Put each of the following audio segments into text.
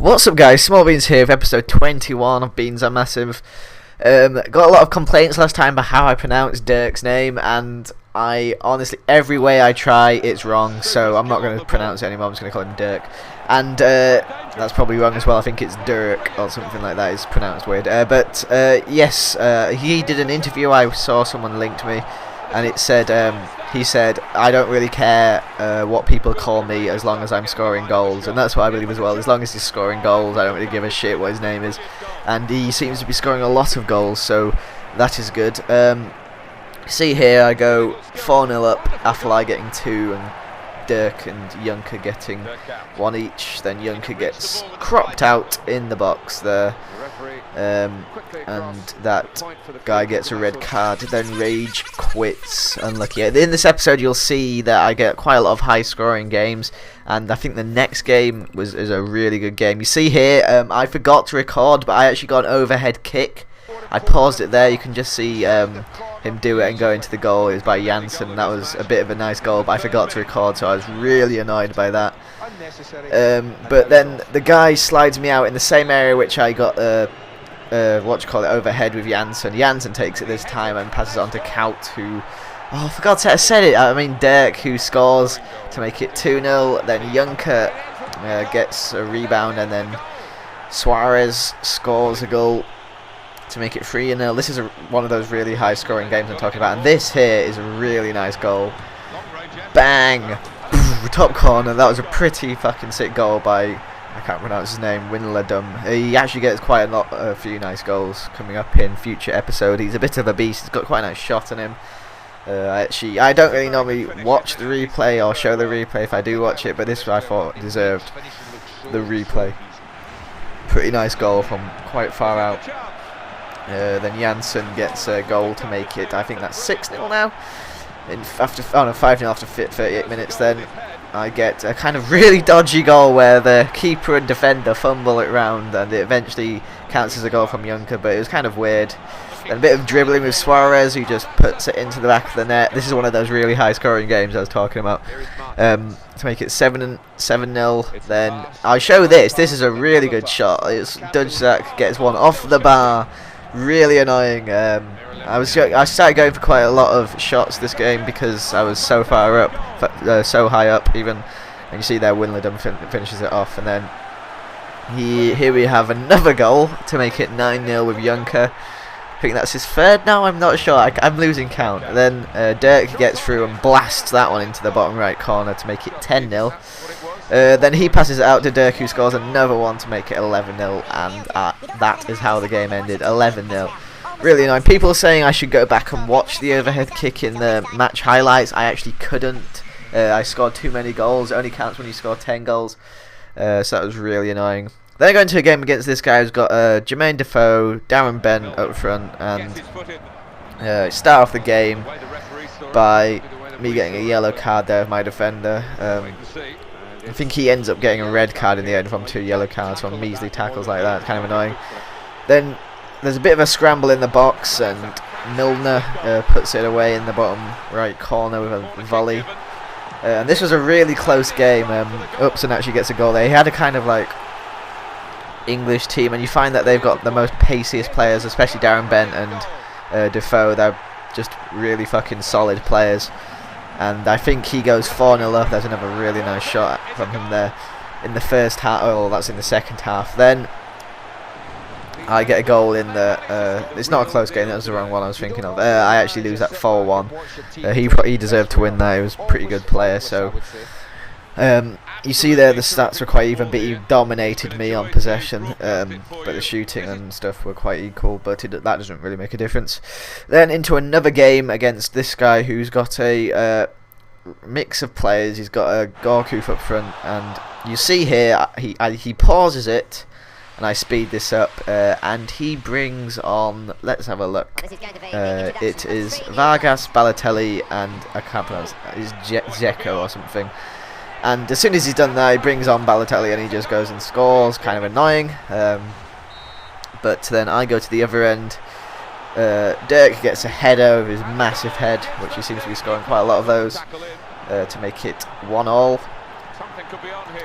What's up, guys? Smallishbeans here with episode 21 of Beans Are Massive. Got a lot of complaints last time about how I pronounced Dirk's name, and I honestly, every way I try, it's wrong, so I'm not going to pronounce it anymore. I'm just going to call him Dirk. And that's probably wrong as well. I think it's Dirk or something like that. It's pronounced weird. Yes, he did an interview. I saw someone linked me, and it said, he said, I don't really care what people call me as long as I'm scoring goals, and that's what I believe as well. As long as he's scoring goals, I don't really give a shit what his name is, and he seems to be scoring a lot of goals, so that is good. See here, I go 4-0 up after I getting 2, and Dirk and Junker getting 1 each. Then Junker gets cropped out in the box there, and that guy gets a red card. Then Rage quits. Unlucky. In this episode, you'll see that I get quite a lot of high-scoring games, and I think the next game is a really good game. You see here, I forgot to record, but I actually got an overhead kick. I paused it there. You can just see him do it and go into the goal. It was by Janssen. That was a bit of a nice goal, but I forgot to record, so I was really annoyed by that. But then the guy slides me out in the same area which I got overhead with Janssen. Janssen takes it this time and passes it on to Kaut, who, oh, for God's sake, I said it. I mean Dirk, who scores to make it 2-0. Then Junker gets a rebound, and then Suarez scores a goal to make it 3-0. This is one of those really high scoring games I'm talking about, and this here is a really nice goal. Bang! Top corner. That was a pretty fucking sick goal by, I can't pronounce his name, Winladum. He actually gets quite a few nice goals coming up in future episode. He's a bit of a beast. He's got quite a nice shot on him. I don't really normally watch the replay or show the replay if I do watch it, but this I thought deserved the replay. Pretty nice goal from quite far out. Then Janssen gets a goal to make it, I think that's 6-0 now. After 5-0 after 38 minutes. Then I get a kind of really dodgy goal where the keeper and defender fumble it round, and it eventually counts as a goal from Junker, but it was kind of weird. Then a bit of dribbling with Suarez, who just puts it into the back of the net. This is one of those really high scoring games I was talking about. To make it 7-0. Then I'll show this. This is a really good shot. It's Dudjak gets one off the bar. Really annoying. I started going for quite a lot of shots this game because I was so far up, so high up even. And you see there, Winladum finishes it off, and then here we have another goal to make it 9-0 with Junker. I think that's his third now. I'm not sure. I'm losing count. And then Dirk gets through and blasts that one into the bottom right corner to make it 10-0. Then he passes it out to Dirk, who scores another one to make it 11-0, and that is how the game ended, 11-0. Really annoying. People are saying I should go back and watch the overhead kick in the match highlights. I actually couldn't. I scored too many goals. It only counts when you score 10 goals. So that was really annoying. Then I go into a game against this guy who's got Jermaine Defoe, Darren Bent up front, and start off the game by me getting a yellow card there of my defender. I think he ends up getting a red card in the end from 2 yellow cards from measly tackles like that. It's kind of annoying. Then there's a bit of a scramble in the box, and Milner puts it away in the bottom right corner with a volley. And this was a really close game. Upson actually gets a goal there. He had a kind of like English team, and you find that they've got the most paciest players, especially Darren Bent and Defoe. They're just really fucking solid players. And I think he goes 4-0 up. There's another really nice shot from him there in the first half. Oh, that's in the second half. Then I get a goal in the. It's not a close game. That was the wrong one I was thinking of. I actually lose that 4-1. He deserved to win there. He was a pretty good player. So you see there the stats were quite even, but he dominated me on possession. But the shooting and stuff were quite equal. But that doesn't really make a difference. Then into another game against this guy who's got a mix of players. He's got a Gorkuf up front, and you see here he pauses it. And I speed this up, and he brings on, let's have a look, it is Vargas, Balotelli, and I can't pronounce it, it's Dzeko or something. And as soon as he's done that, he brings on Balotelli, and he just goes and scores, kind of annoying. But then I go to the other end. Dirk gets a header with his massive head, which he seems to be scoring quite a lot of those, to make it 1-1.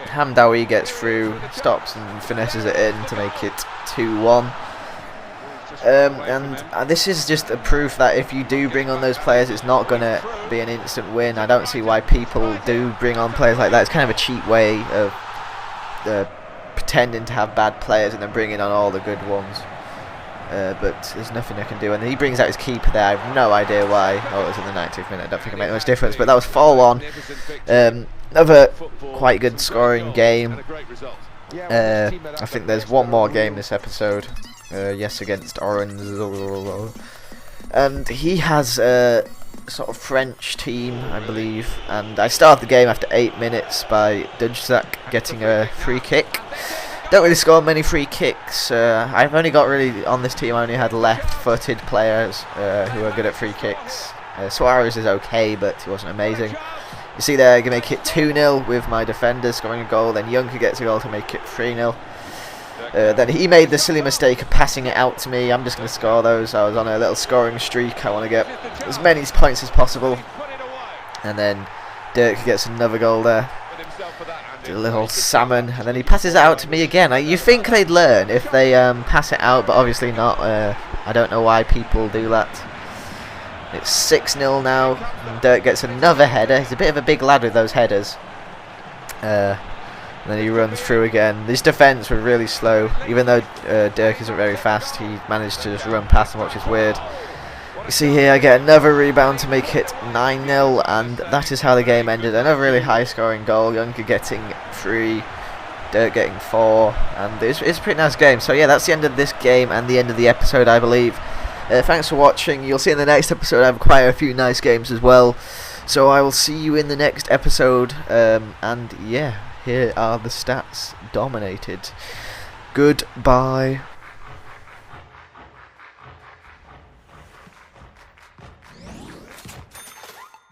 Hamdawi gets through, stops and finesses it in to make it 2-1. And this is just a proof that if you do bring on those players, it's not going to be an instant win. I don't see why people do bring on players like that. It's kind of a cheap way of pretending to have bad players and then bringing on all the good ones. But there's nothing I can do. And he brings out his keeper there. I have no idea why. Oh, it was in the 90th minute. I don't think it made much difference. But that was 4-1. Another quite good scoring game. I think there's one more game this episode. Yes, against Orange. And he has a sort of French team, I believe. And I started the game after 8 minutes by Dujzak getting a free kick. Don't really score many free kicks. I've only got really on this team. I only had left-footed players who are good at free kicks. Suarez is okay, but he wasn't amazing. You see there, I can make it 2-0 with my defender scoring a goal. Then Juncker gets a goal to make it 3-0. Then he made the silly mistake of passing it out to me. I'm just going to score those. I was on a little scoring streak. I want to get as many points as possible. And then Dirk gets another goal there. A little salmon, and then he passes it out to me again. You think they'd learn if they pass it out, but obviously not. I don't know why people do that. It's 6-0 now, and Dirk gets another header. He's a bit of a big lad with those headers. And then he runs through again. This defence were really slow. Even though Dirk isn't very fast, he managed to just run past them, which is weird. You see here, I get another rebound to make it 9-0, and that is how the game ended. Another really high-scoring goal. Juncker getting 3, Dirk getting 4, and it's a pretty nice game. So yeah, that's the end of this game and the end of the episode, I believe. Thanks for watching. You'll see in the next episode I have quite a few nice games as well. So I will see you in the next episode. And yeah, here are the stats dominated. Goodbye.